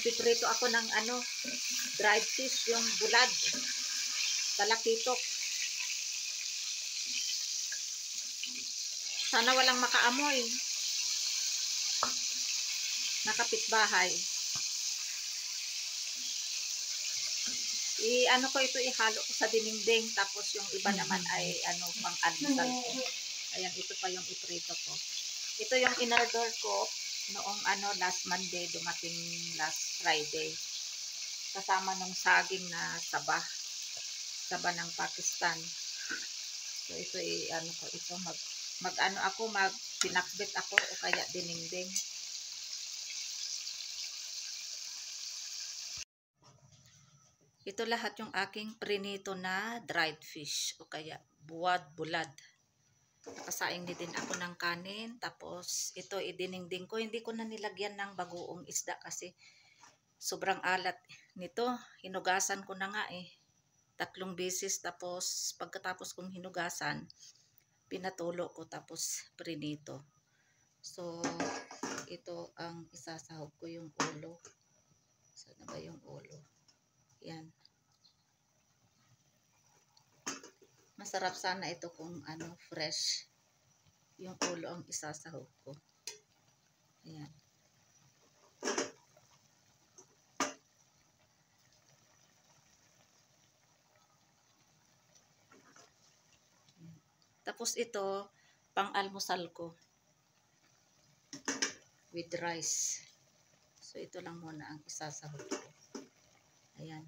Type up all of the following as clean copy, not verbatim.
magpiprito ako ng ano, dried fish, yung bulad, talakitok. Sana walang makaamoy na kapitbahay. I-ano ko ito, ihalo ko sa dinengdeng, tapos yung iba naman ay ano, pang-almusal ko. Ayan, ito pa yung iprito ko. Ito yung in-order ko noong ano, last Monday, dumating last Friday. Kasama nung saging na saba ng Pakistan. So ito ano ko, ito mag-ano ako, pinakbit ako o kaya dinengdeng. Ito lahat yung aking prinito na dried fish o kaya bulad. Nakasaing din ako ng kanin. Tapos ito idinengdeng ko. Hindi ko na nilagyan ng bagoong isda kasi sobrang alat nito. Hinugasan ko na nga 3 beses. Tapos pagkatapos kong hinugasan, pinatulo ko tapos prinito. So ito ang isasahog ko, yung ulo. Saan na ba yung ulo? Yan. Masarap sana ito kung ano, fresh. Yung ulo ang isasahog ko. Ayan. Tapos ito, pang-almusal ko. With rice. So ito lang muna ang isasahog ko. Ayan.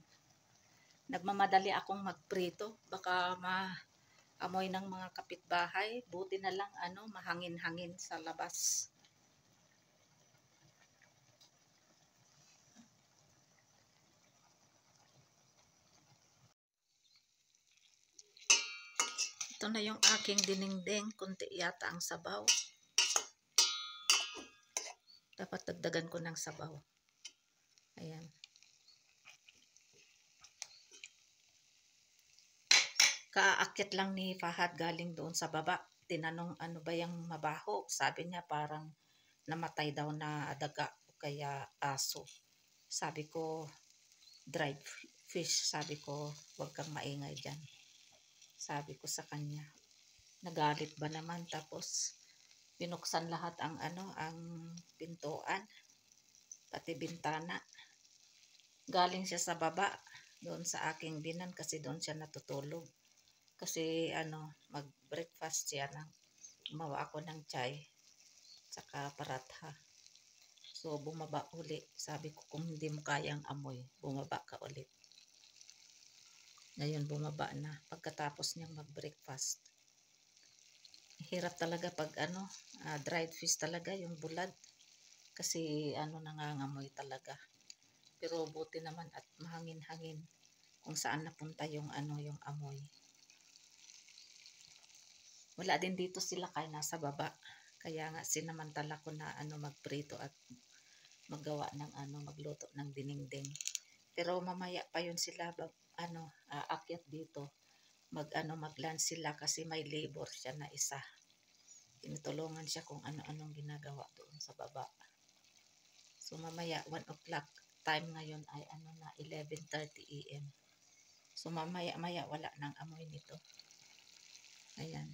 Nagmamadali akong magprito. Baka maamoy ng mga kapitbahay. Buti na lang ano, mahangin-hangin sa labas. Ito na yung aking dinengdeng. Kunti yata ang sabaw. Dapat dagdagan ko ng sabaw. Ayan. Kaakyat lang ni Fahad galing doon sa baba. Tinanong ano ba yung mabaho. Sabi niya parang namatay daw na daga o kaya aso. Sabi ko dried fish. Sabi ko huwag kang maingay dyan. Sabi ko sa kanya. Nagalit ba naman, tapos binuksan lahat ang ano, ang pintuan, pati bintana. Galing siya sa baba doon sa aking binan kasi doon siya natutulog. Kasi ano, mag-breakfast siya ng gumawa ako ng chai tsaka paratha. So bumaba uli. Sabi ko kung hindi mo kayang amoy, bumaba ka ulit. Ngayon bumaba na pagkatapos niyang mag-breakfast. Hirap talaga pag ano, dried fish talaga yung bulad. Kasi ano, nangangamoy talaga. Pero buti naman at mahangin-hangin kung saan napunta yung ano, yung amoy. Wala din dito sila kaya nasa baba. Kaya nga sinamantala ko na ano, magprito at maggawa ng ano, magluto ng dinengdeng. Pero mamaya pa yun sila ano, aakyat dito. Mag-lunch sila kasi may labor siya na isa. Tinutulungan siya kung ano-anong ginagawa doon sa baba. So mamaya 1 o'clock time ngayon ay ano na 11:30 AM. So mamaya wala nang amoy nito. Ayan.